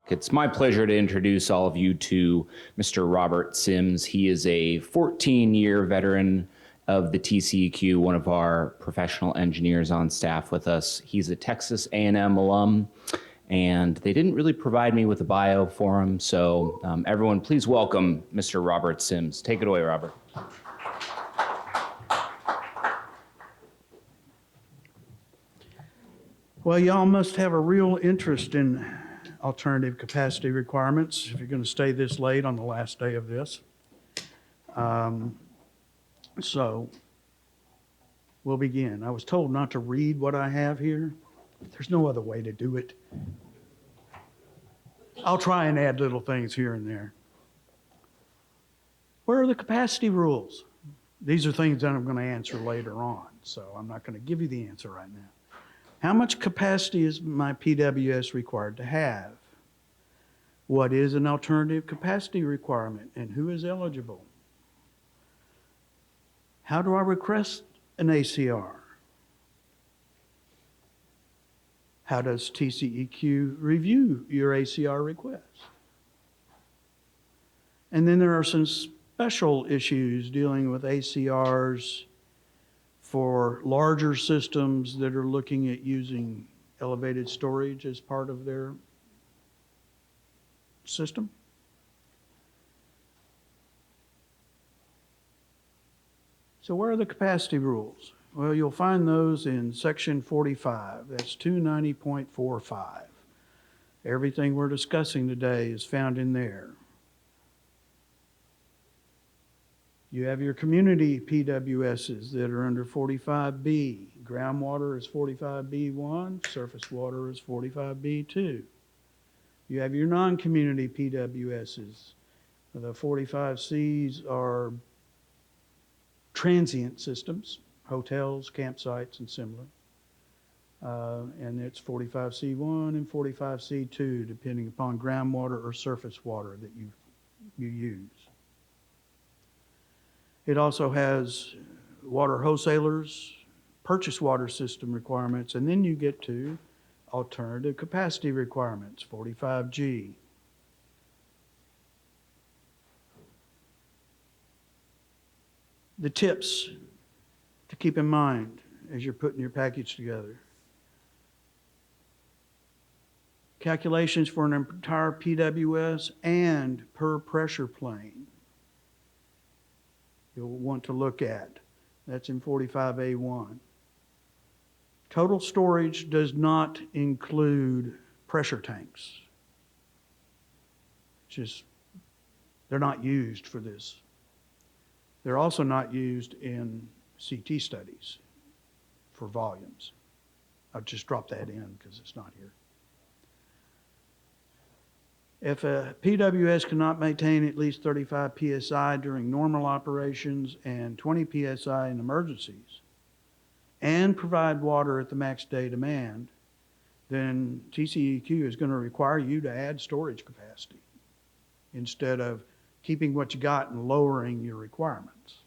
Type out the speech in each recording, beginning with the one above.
It's my pleasure to introduce all of you to Mr. Robert Sims. He is a 14-year veteran of the TCEQ, one of our professional engineers on staff with us. He's a Texas A&M alum, and they didn't really provide me with a bio for him, so everyone please welcome Mr. Robert Sims. Take it away, Robert. Well, y'all must have a real interest in alternative capacity requirements if you're going to stay this late on the last day of this. So we'll begin. I was told not to read what I have here. There's no other way to do it. I'll try and add little things here and there. Where are the capacity rules? These are things that I'm going to answer later on, so I'm not going to give you the answer right now. How much capacity is my PWS required to have? What is an alternative capacity requirement and who is eligible? How do I request an ACR? How does TCEQ review your ACR request? And then there are some special issues dealing with ACRs for larger systems that are looking at using elevated storage as part of their system. So where are the capacity rules? Well, you'll find those in section 45. That's 290.45. Everything we're discussing today is found in there. You have your community PWSs that are under 45B. Groundwater is 45B1, surface water is 45B2. You have your non-community PWSs. The 45Cs are transient systems, hotels, campsites, and similar. And it's 45C1 and 45C2, depending upon groundwater or surface water that you use. It also has water wholesalers, purchase water system requirements, and then you get to alternative capacity requirements, 45G. The tips to keep in mind as you're putting your package together. Calculations for an entire PWS and per pressure plane you'll want to look at. That's in 45A1. Total storage does not include pressure tanks. They're not used for this. They're also not used in CT studies for volumes. I'll just drop that in because it's not here. If a PWS cannot maintain at least 35 PSI during normal operations and 20 PSI in emergencies, and provide water at the max day demand, then TCEQ is going to require you to add storage capacity instead of keeping what you got and lowering your requirements.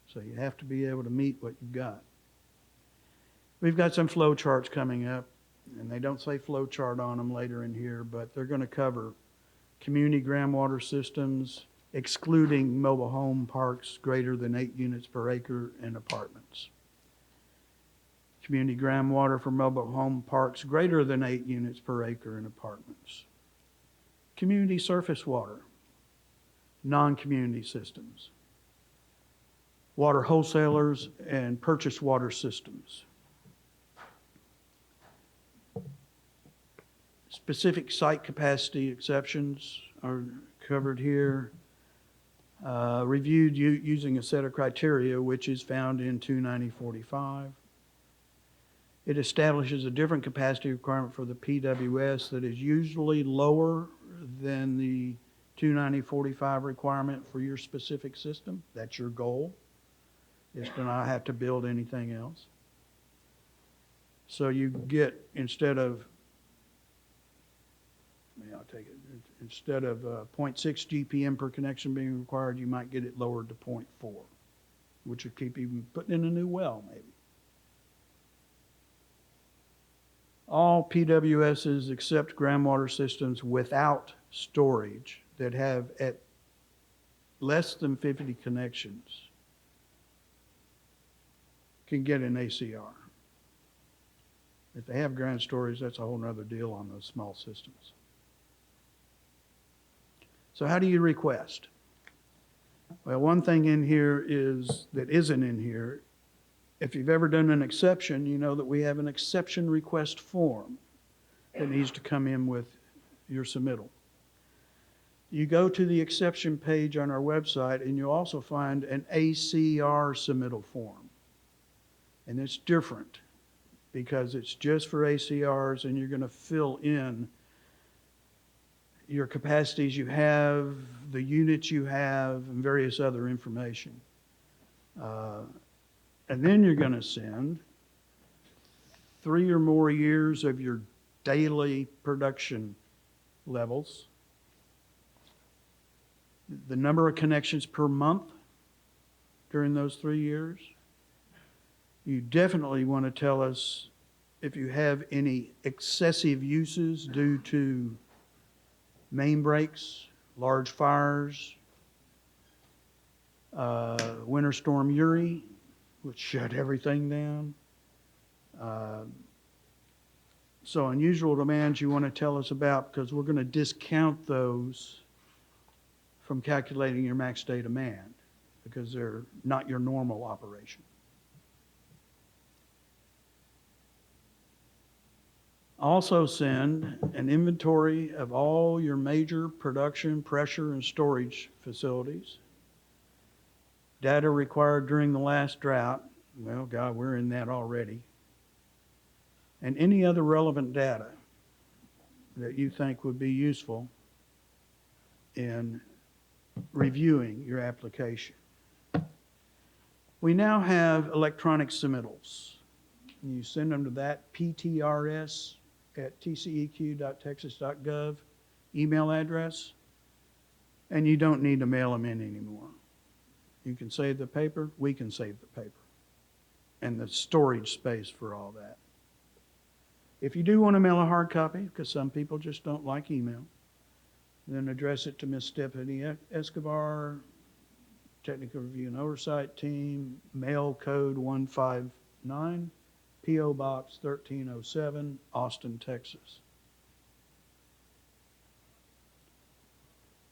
So you have to be able to meet what you've got. We've got some flow charts coming up, and they don't say flow chart on them later in here, but they're going to cover community groundwater systems, excluding mobile home parks greater than 8 units per acre and apartments. Community groundwater for mobile home parks greater than 8 units per acre and apartments. Community surface water, non-community systems. Water wholesalers and purchase water systems. Specific site capacity exceptions are covered here. Reviewed using a set of criteria, which is found in 290.45. It establishes a different capacity requirement for the PWS that is usually lower than the 290.45 requirement for your specific system. That's your goal, is to not have to build anything else. So you get, instead of 0.6 GPM per connection being required, you might get it lowered to 0.4, which would keep even putting in a new well, maybe. all PWSs except groundwater systems without storage that have at less than 50 connections can get an ACR. If they have ground storage, that's a whole nother deal on those small systems. So how do you request? Well, one thing in here is that isn't in here. If you've ever done an exception, you know that we have an exception request form that needs to come in with your submittal. You go to the exception page on our website and you'll also find an ACR submittal form. And it's different because it's just for ACRs and you're going to fill in your capacities you have, the units you have, and various other information. And then you're going to send 3 or more years of your daily production levels, the number of connections per month during those 3 years. You definitely want to tell us if you have any excessive uses due to main breaks, large fires, Winter Storm Uri, which shut everything down. So unusual demands you want to tell us about because we're going to discount those from calculating your max day demand because they're not your normal operation. Also send an inventory of all your major production, pressure, and storage facilities. Data required during the last drought. Well, God, we're in that already. And any other relevant data that you think would be useful in reviewing your application. We now have electronic submittals. You send them to that ptrs@tceq.texas.gov email address, and you don't need to mail them in anymore. You can save the paper, we can save the paper, and the storage space for all that. If you do want to mail a hard copy, because some people just don't like email, then address it to Ms. Stephanie Escobar, Technical Review and Oversight Team, Mail Code 159, P.O. Box 1307, Austin, Texas.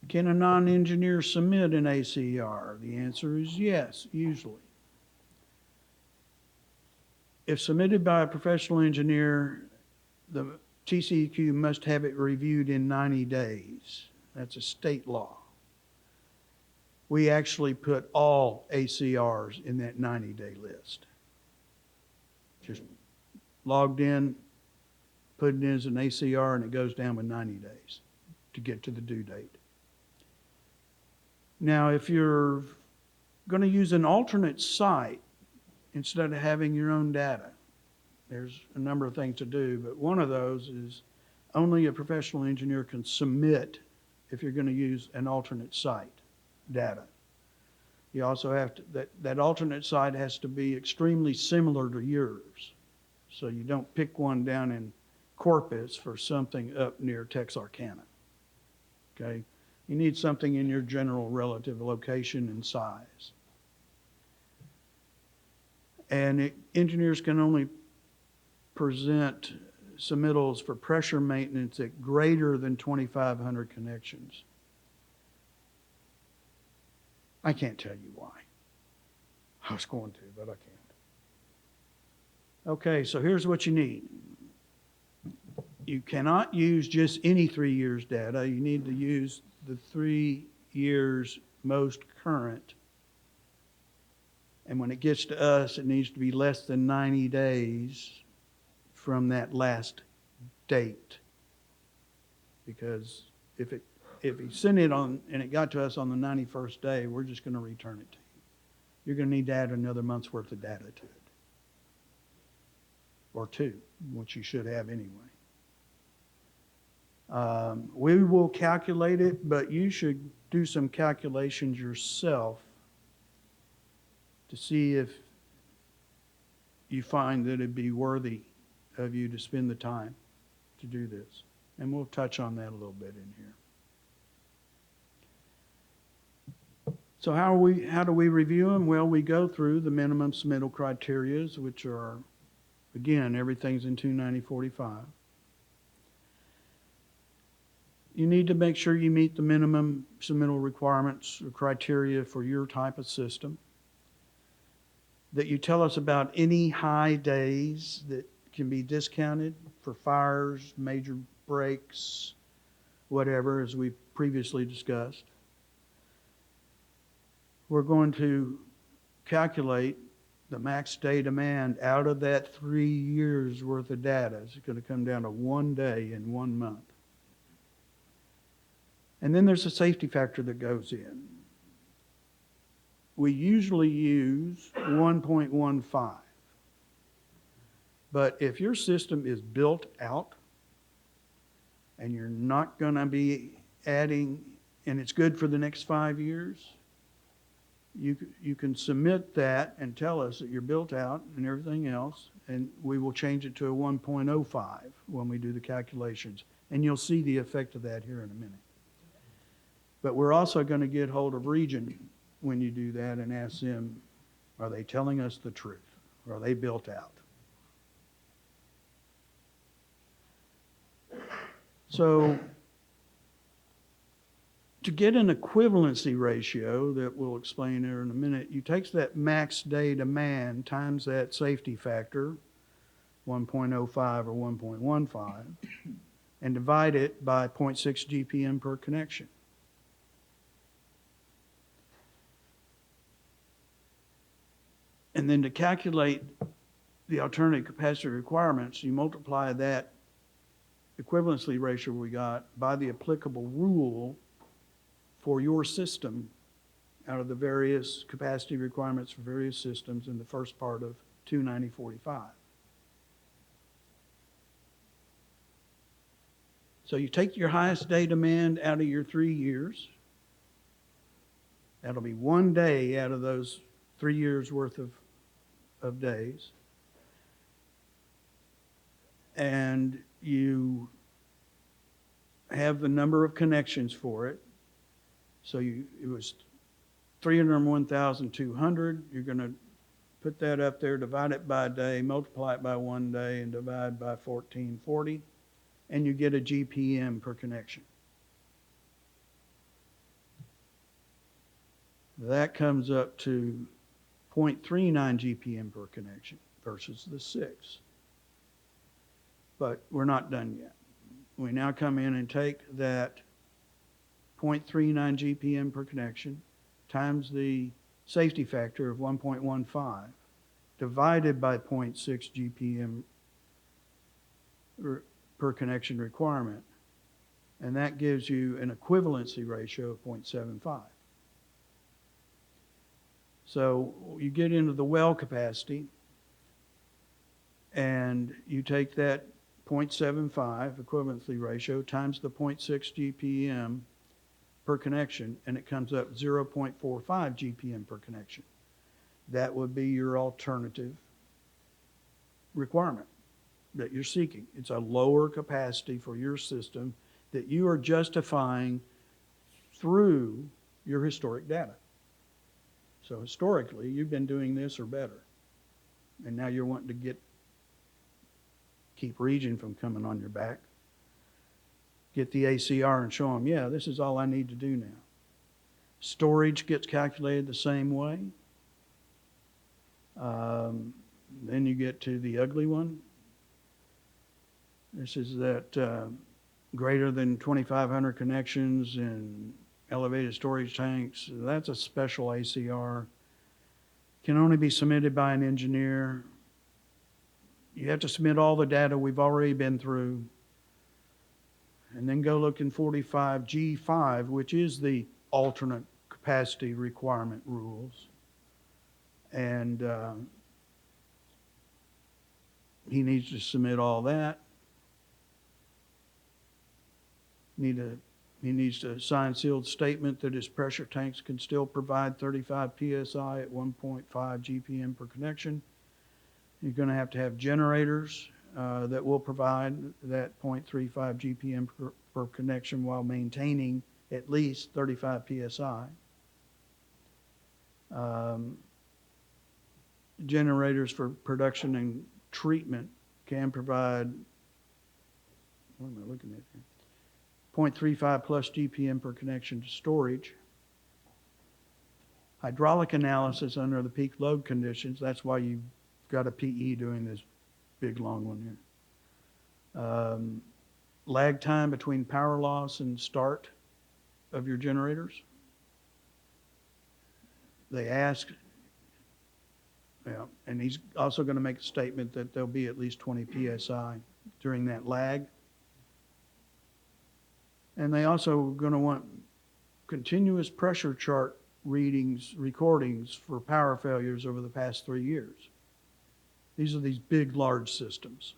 Can a non-engineer submit an ACR? The answer is yes, usually. If submitted by a professional engineer, the TCEQ must have it reviewed in 90 days. That's a state law. We actually put all ACRs in that 90-day list. Just logged in, put it in as an ACR, and it goes down with 90 days to get to the due date. Now, if you're going to use an alternate site instead of having your own data, there's a number of things to do, but one of those is only a professional engineer can submit if you're going to use an alternate site data. You also have to, that alternate site has to be extremely similar to yours. So you don't pick one down in Corpus for something up near Texarkana. Okay? You need something in your general relative location and size. And engineers can only present submittals for pressure maintenance at greater than 2,500 connections. I can't tell you why. I was going to, but I can't. Okay, so here's what you need. You cannot use just any 3 years data. You need to use the 3 years most current. And when it gets to us, it needs to be less than 90 days from that last date. Because if you send it on and it got to us on the 91st day, we're just going to return it to you. You're going to need to add another month's worth of data to it. Or 2, which you should have anyway. We will calculate it, but you should do some calculations yourself to see if you find that it'd be worthy of you to spend the time to do this. And we'll touch on that a little bit in here. So how do we review them? Well, we go through the minimum submittal criteria, which are, again, everything's in 29045. You need to make sure you meet the minimum submittal requirements or criteria for your type of system. That you tell us about any high days that can be discounted for fires, major breaks, whatever, as we previously discussed. We're going to calculate the max day demand out of that 3 years worth of data. It's going to come down to 1 day in 1 month. And then there's a safety factor that goes in. We usually use 1.15. But if your system is built out and you're not going to be adding, and it's good for the next 5 years, you can submit that and tell us that you're built out and everything else, and we will change it to a 1.05 when we do the calculations. And you'll see the effect of that here in a minute. But we're also going to get hold of Region when you do that and ask them, are they telling us the truth? Are they built out? So to get an equivalency ratio that we'll explain here in a minute, you take that max day demand times that safety factor, 1.05 or 1.15, and divide it by 0.6 GPM per connection. And then to calculate the alternative capacity requirements, you multiply that equivalency ratio we got by the applicable rule for your system out of the various capacity requirements for various systems in the first part of 29045. So you take your highest day demand out of your 3 years. That'll be 1 day out of those 3 years worth of days. And you have the number of connections for it. So it was 301,200. You're going to put that up there, divide it by a day, multiply it by 1 day, and divide by 1440, and you get a GPM per connection. That comes up to 0.39 GPM per connection versus the 6. But we're not done yet. We now come in and take that 0.39 GPM per connection times the safety factor of 1.15 divided by 0.6 GPM per connection requirement. And that gives you an equivalency ratio of 0.75. So you get into the well capacity and you take that 0.75 equivalency ratio times the 0.6 GPM per connection, and it comes up 0.45 GPM per connection. That would be your alternative requirement that you're seeking. It's a lower capacity for your system that you are justifying through your historic data. So historically, you've been doing this or better. And now you're wanting to keep Region from coming on your back. Get the ACR and show them, yeah, this is all I need to do now. Storage gets calculated the same way. Then you get to the ugly one. This is that greater than 2,500 connections and elevated storage tanks. That's a special ACR. Can only be submitted by an engineer. You have to submit all the data we've already been through. And then go look in 45G5, which is the alternate capacity requirement rules. And he needs to submit all that. He needs to sign sealed statement that his pressure tanks can still provide 35 PSI at 1.5 GPM per connection. You're going to have generators that will provide that 0.35 GPM per connection while maintaining at least 35 PSI. Generators for production and treatment can provide, what am I looking at here? 0.35 plus GPM per connection to storage. Hydraulic analysis under the peak load conditions, that's why you've got a PE doing this big long one here. Lag time between power loss and start of your generators. They ask, yeah, and he's also going to make a statement that there'll be at least 20 PSI during that lag. And they also going to want continuous pressure chart recordings for power failures over the past 3 years. These are these big, large systems.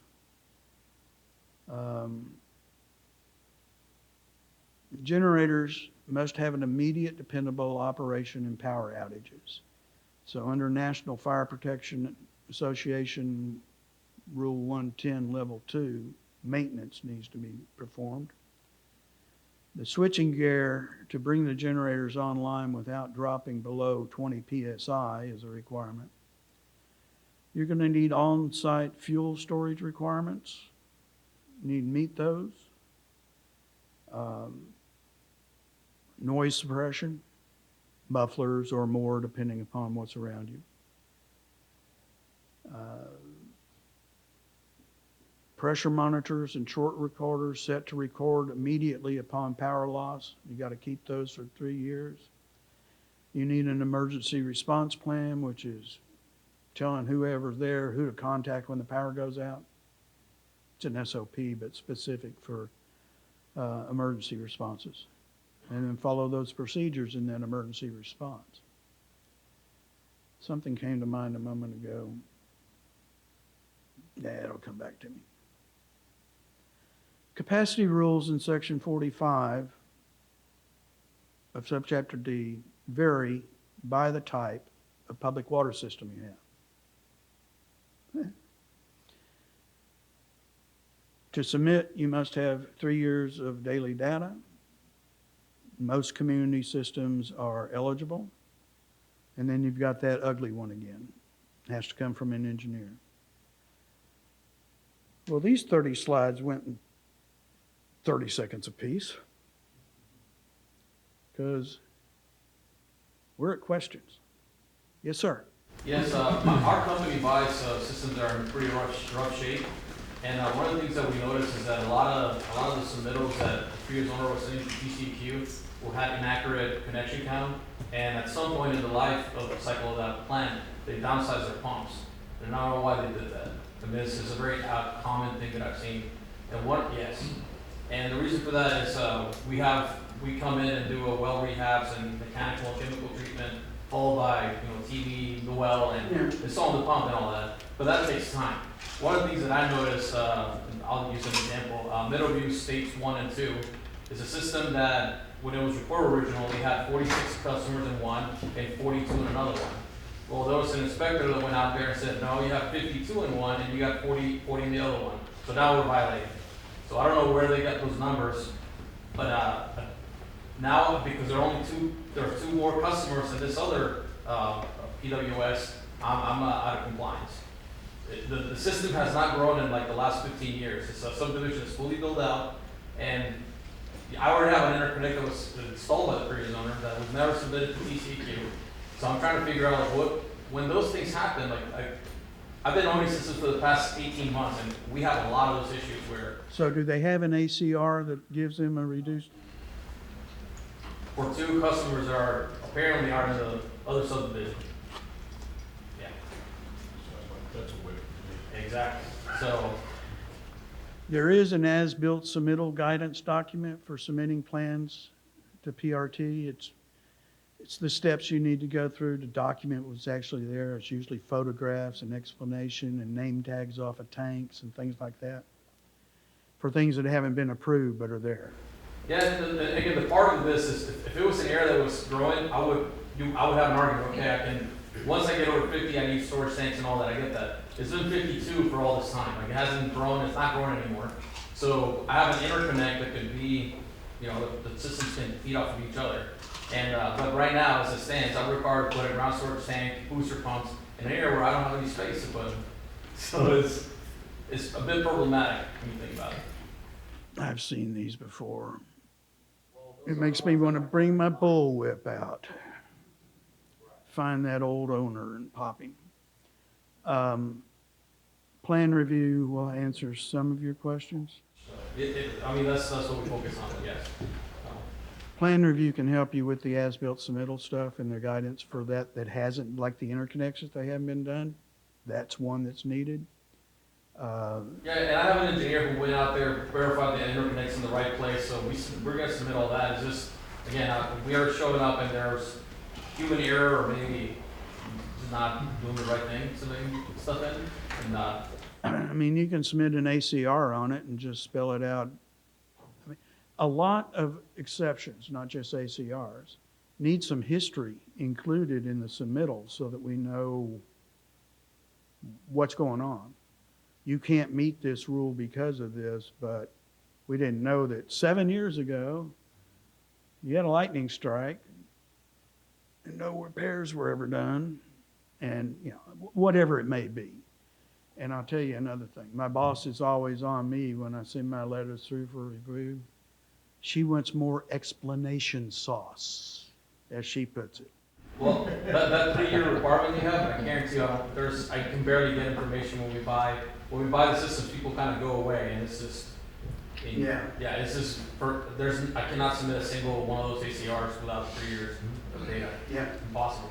Generators must have an immediate, dependable operation in power outages. So under National Fire Protection Association Rule 110, Level 2, maintenance needs to be performed. The switching gear to bring the generators online without dropping below 20 PSI is a requirement. You're going to need on-site fuel storage requirements. You need to meet those. Noise suppression, mufflers or more depending upon what's around you. Pressure monitors and short recorders set to record immediately upon power loss. You got to keep those for 3 years. You need an emergency response plan, which is telling whoever's there who to contact when the power goes out. It's an SOP, but specific for emergency responses. And then follow those procedures in that emergency response. Something came to mind a moment ago. Yeah, it'll come back to me. Capacity rules in Section 45 of Subchapter D vary by the type of public water system you have. To submit, you must have 3 years of daily data. Most community systems are eligible. And then you've got that ugly one again. It has to come from an engineer. Well, these 30 slides went in 30 seconds apiece because we're at questions. Yes, sir. Yes, our company buys systems that are in pretty rough shape. And one of the things that we noticed is that a lot of the submittals that the previous owner was sending to TCEQ will have inaccurate connection count. And at some point in the life of the cycle of that plant, they downsize their pumps. And I don't know why they did that. I mean, this is a very common thing that I've seen. And the reason for that is we come in and do a well rehabs and mechanical and chemical treatment, followed by TV, the well, and installing the pump and all that. But that takes time. One of the things that I noticed, I'll use an example, Middleview States 1 and 2 is a system that when it was reported originally had 46 customers in one and 42 in another one. Well, there was an inspector that went out there and said, no, you have 52 in one and you got 40 in the other one. So now we're violating. So I don't know where they got those numbers, but now because there are two more customers in this other PWS, I'm out of compliance. The system has not grown in like the last 15 years. It's a subdivision that's fully built out, and I already have an interconnect that was installed by the previous owner that was never submitted to TCEQ. So I'm trying to figure out when those things happen. I've been owning systems for the past 18 months, and we have a lot of those issues where. So do they have an ACR that gives them a reduced? For two customers that are apparently are in the other subdivision. Yeah. That's a way. Exactly. So. There is an as-built submittal guidance document for submitting plans to PRT. It's the steps you need to go through to document what's actually there. It's usually photographs and explanation and name tags off of tanks and things like that for things that haven't been approved but are there. Yeah, and again, the part of this is if it was an area that was growing, I would have an argument. Okay, once I get over 50, I need storage tanks and all that, I get that. It's been 52 for all this time, like it hasn't grown, it's not growing anymore. So I have an interconnect that could be, you know, the systems can feed off of each other. And, but right now, as it stands, I'm required to put a ground storage tank, booster pumps, in an area where I don't have any space to put them. So it's a bit problematic when you think about it. I've seen these before. It makes me want to bring my bullwhip out, find that old owner and pop him. Plan review will answer some of your questions. I mean, that's what we focus on, yes. Plan review can help you with the as-built submittal stuff and their guidance for that hasn't, like the interconnections that haven't been done. That's one that's needed. Yeah, and I have an engineer who went out there, verified the interconnects in the right place, so we're gonna submit all that. It's just, again, we are showing up and there's human error or maybe just not doing the right thing, submitting stuff in, and I mean, you can submit an ACR on it and just spell it out. I mean, a lot of exceptions, not just ACRs, need some history included in the submittal so that we know what's going on. You can't meet this rule because of this, but we didn't know that 7 years ago, you had a lightning strike and no repairs were ever done, and, you know, whatever it may be. And I'll tell you another thing. My boss is always on me when I send my letters through for review. She wants more explanation sauce, as she puts it. well, that 3-year requirement you have, I guarantee you, I can barely get information when we buy the systems. People kind of go away, and it's just, yeah, it's just I cannot submit a single one of those ACRs without 3 years of data. Yeah. Impossible.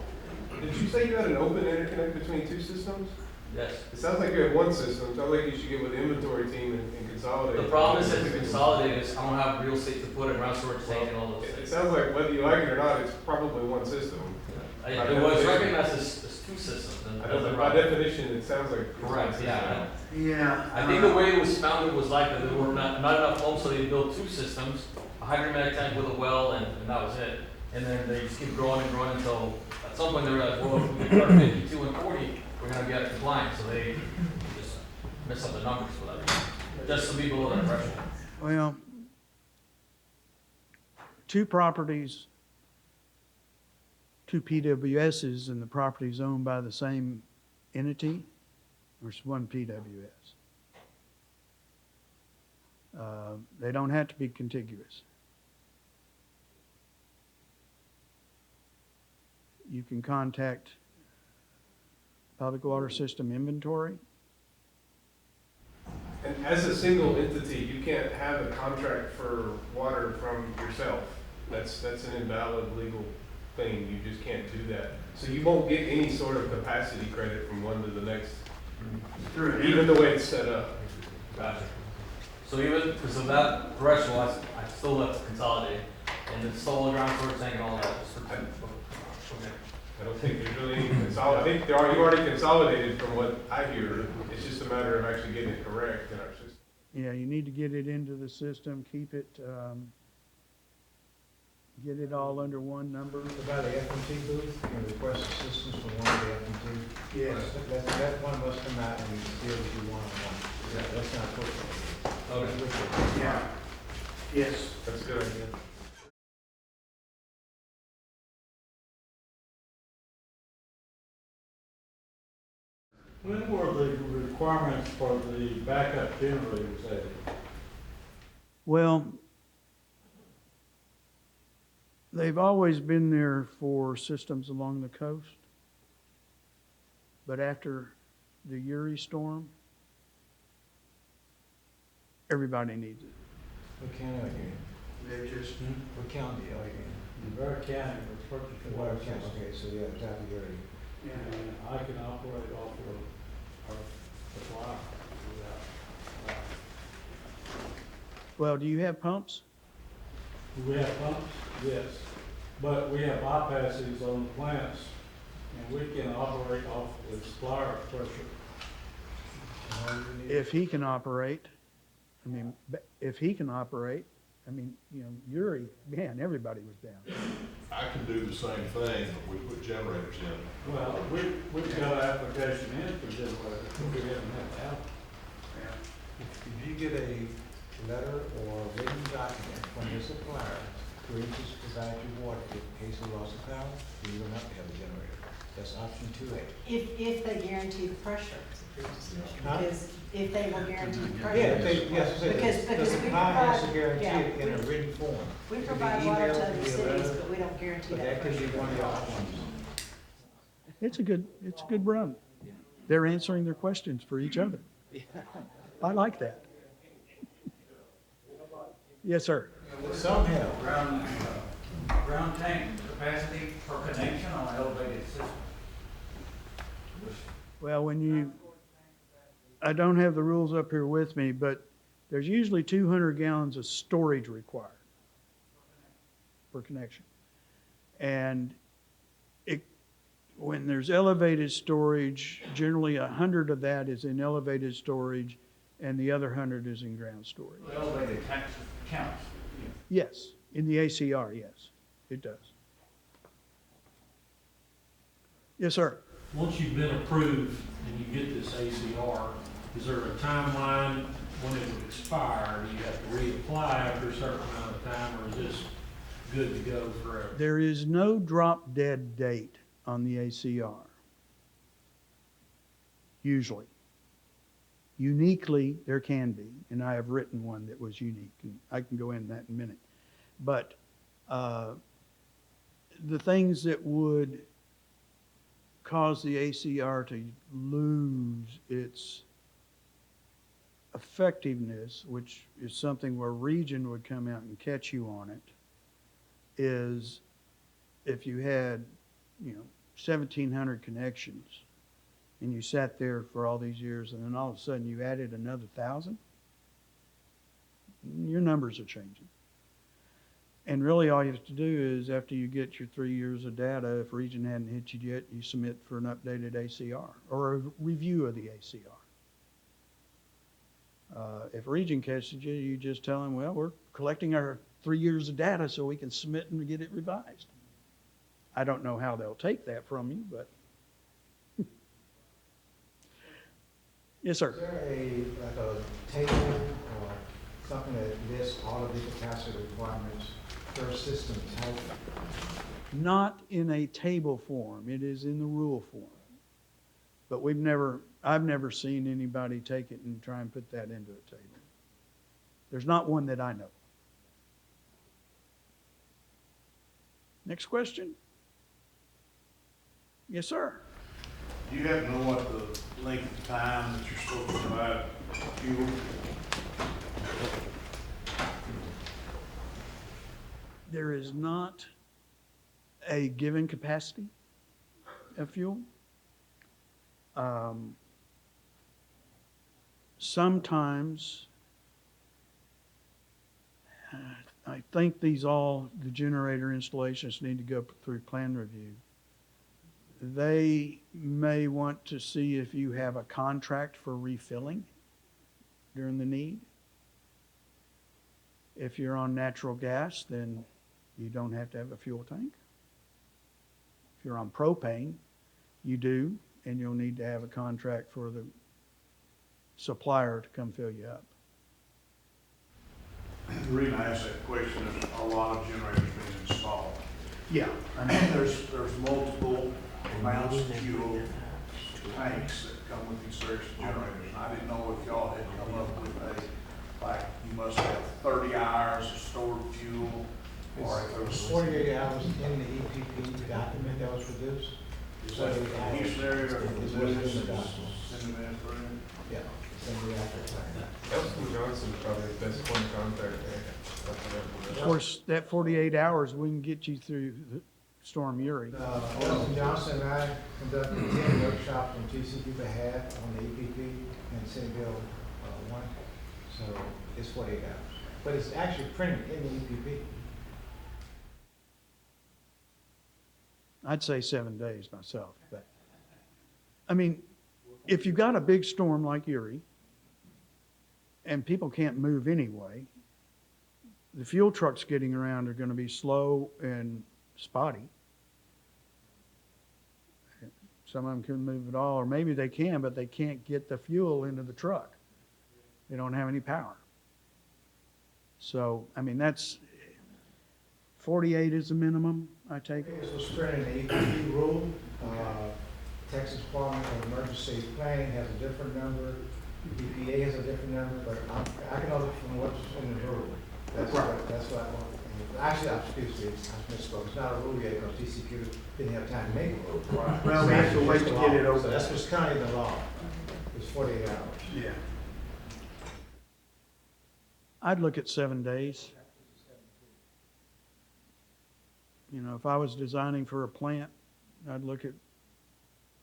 Did you say you had an open interconnect between two systems? Yes. It sounds like you have one system. It sounds like you should get with the inventory team and consolidate. The problem is that to consolidate is I don't have real estate to put a ground storage tank and all those It things. sounds like whether you like it or not, it's probably one system. It was recognized as two systems. And By definition, it sounds like. it's one correct, system. yeah. Yeah. I think the way it was founded was like that there were not enough homes, so they built two systems, a hydromatic tank with a well, and that was it. And then they just keep growing and growing until at some point they were like, well, if we can start 52 and 40, we're going to be out of compliance. So they just mess up the numbers for that, just to be below that threshold. Well, two properties, two PWSs, and the properties owned by the same entity, there's one PWS. They don't have to be contiguous. You can contact Public Water System Inventory. And as a single entity, you can't have a contract for water from yourself. That's an invalid legal thing. You just can't do that. So you won't get any sort of capacity credit from one to the next, even the way it's set up. Gotcha. So even because of that threshold, I still have to consolidate and install a ground storage tank and all that. Just for okay. I don't think there's really any consolidation. I think you already consolidated from what I hear. It's just a matter of actually getting it correct in our system. Yeah, you need to get it into the system, keep it, get it all under one number. About the FMT booth, you request assistance from one of the FMT. Yes. That one must come out and we deal with you one-on-one. That's not appropriate. Okay. Yeah. Yes. That's a good idea. When were the requirements for the backup generators added? Well, they've always been there for systems along the coast. But after the Uri storm, everybody needs it. What county are you in? They're just, What county are you in? Brevard County was purchased for Water water county, system. okay, so yeah, top of your area. And I can operate off of our supply without, well, do you have pumps? do we have pumps? Yes. But we have bypasses on the plants and we can operate off the supplier pressure. If he can operate, if he can operate, Uri, man, everybody was down. I can do the same thing, but we put generators in. Well, we've got an application in for generators, but we haven't had to have. If you get a letter or a written document from your supplier to provide you water in case of loss of power, you will not have a generator. That's option 2A. If they guarantee the pressure. Huh? Because if they will guarantee the pressure. Yeah, yes, Because the we supplier has to provide- guarantee yeah, it in a we- written form. We It could be provide water emailed, to it other could be a cities, letter, but we don't guarantee but that that could pressure. be one of your options. It's a good run. They're answering their questions for each other. I like that. Yes, sir. Some have. Ground tank capacity for connection on elevated system. Well, I don't have the rules up here with me, but there's usually 200 gallons of storage required for connection. And when there's elevated storage, generally 100 of that is in elevated storage and the other 100 is in ground storage. Elevated tanks counts. Yes, in the ACR, yes, it does. Yes, sir. Once you've been approved and you get this ACR, is there a timeline when it would expire? Do you have to reapply after a certain amount of time, or is this good to go forever? There is no drop dead date on the ACR. Usually. Uniquely, there can be, and I have written one that was unique, and I can go into that in a minute. But the things that would cause the ACR to lose its effectiveness, which is something where region would come out and catch you on it, is if you had, 1,700 connections and you sat there for all these years and then all of a sudden you added another 1,000, your numbers are changing. And really all you have to do is after you get your 3 years of data, if region hadn't hit you yet, you submit for an updated ACR or a review of the ACR. If region catches you, you just tell them, well, we're collecting our 3 years of data so we can submit and get it revised. I don't know how they'll take that from you, but. Yes, sir. Is there a table or something that lists all of the capacity requirements per system type? Not in a table form. It is in the rule form. But I've never seen anybody take it and try and put that into a table. There's not one that I know. Next question. Yes, sir. Do you happen to know what the length of time that you're supposed to provide fuel? There is not a given capacity of fuel. Sometimes, I think the generator installations need to go through plan review. They may want to see if you have a contract for refilling during the need. If you're on natural gas, then you don't have to have a fuel tank. If you're on propane, you do, and you'll need to have a contract for the supplier to come fill you up. The reason I ask that question is a lot of generators being installed. Yeah. And there's multiple amounts of fuel tanks that come with these various generators. And I didn't know if y'all had come up with you must have 30 hours of stored fuel, or if it was 48 hours in the EPP document that was produced. Is that in the Houston area, or is It was in the this document. in the through? Yeah, it's in the actual plan. Elton Johnson's probably the best point of contact there. Of course, that 48 hours wouldn't get you through the Storm Uri. Elton Johnson and I conducted 10 workshops on TCEQ behalf on the EPP and Senate Bill 1. So it's 48 hours. But it's actually printed in the EPP. I'd say 7 days myself, but I mean, if you've got a big storm like Uri and people can't move anyway, the fuel trucks getting around are going to be slow and spotty. Some of them can move at all, or maybe they can, but they can't get the fuel into the truck. They don't have any power. So, I mean, that's, 48 is the minimum, I take it. It's spreading the EPP rule. Texas Department of Emergency Planning has a different number. EPA has a different number, but I can only from what's in the rule. That's what I want. Actually, I misspoke. It's not a rule yet because TCEQ didn't have time to make a rule. Right. Well, we have to wait to get it over. So that's what's currently in the law. It's 48 hours. Yeah. I'd look at 7 days. You know, if I was designing for a plant, I'd look at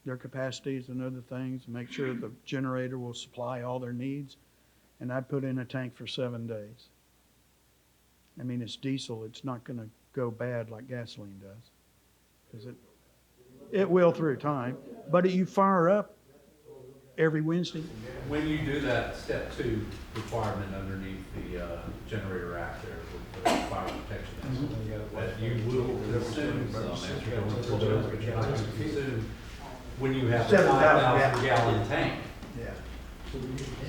their capacities and other things, and make sure the generator will supply all their needs, and I'd put in a tank for 7 days. I mean, it's diesel, it's not gonna go bad like gasoline does. 'Cause it will through time, but you fire up every Wednesday. When you do that step 2 requirement underneath the Generator Act there with the fire protection, that you will consume, after going through those, but you have to consume when you have a 5,000 gallon tank. Yeah.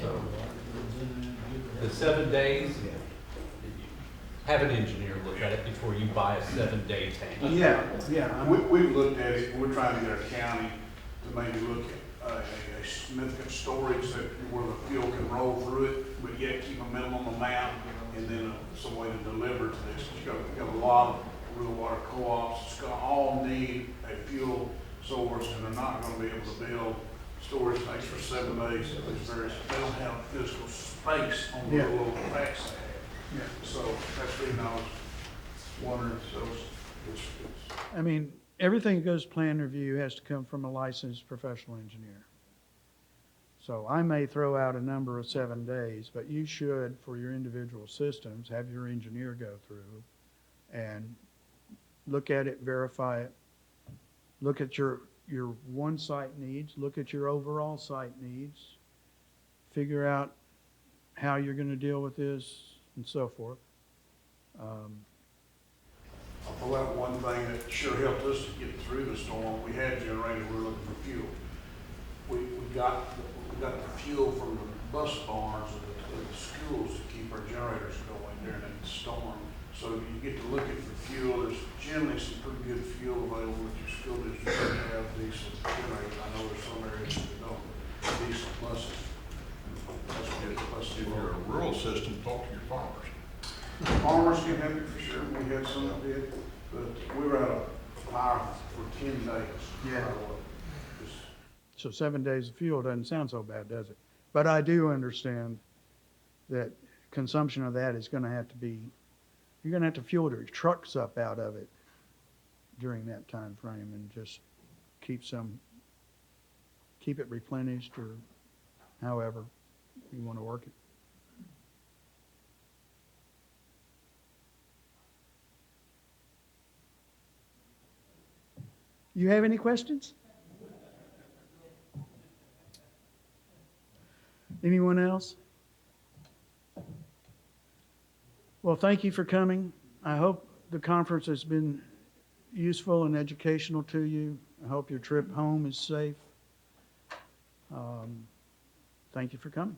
So the 7 days, have an engineer look at it before you buy a 7-day tank. Yeah. We've looked at it, we're trying to get our county to maybe look at a significant storage that, where the fuel can roll through it, but yet keep a minimum amount, and then some way to deliver to this. You got a lot of real water co-ops, it's gonna all need a fuel source, and they're not gonna be able to build storage tanks for 7 days. They don't have physical space on the Yeah. little packs they have. Yeah. So that's the reason I was wondering, so it's I mean, everything that goes plan review has to come from a licensed professional engineer. So I may throw out a number of 7 days, but you should, for your individual systems, have your engineer go through and look at it, verify it, look at your one site needs, look at your overall site needs, figure out how you're going to deal with this and so forth. I'll pull out one thing that sure helped us to get through the storm. We had generators, we were looking for fuel. We got the fuel from the bus barns and the schools to keep our generators going during the storm. So you get to looking for fuel. There's generally some pretty good fuel available with your school districts that have diesel generators. I know there's some areas that don't, diesel buses. That's good. If you're a rural system, talk to your farmers. Farmers can help you for sure. We had some that did, but we were out of power for 10 days. Yeah. So 7 days of fuel doesn't sound so bad, does it? But I do understand that consumption of that is going to have to be, you're going to have to fuel your trucks up out of it during that time frame and just keep it replenished or however you want to work it. You have any questions? Anyone else? Well, thank you for coming. I hope the conference has been useful and educational to you. I hope your trip home is safe. Thank you for coming.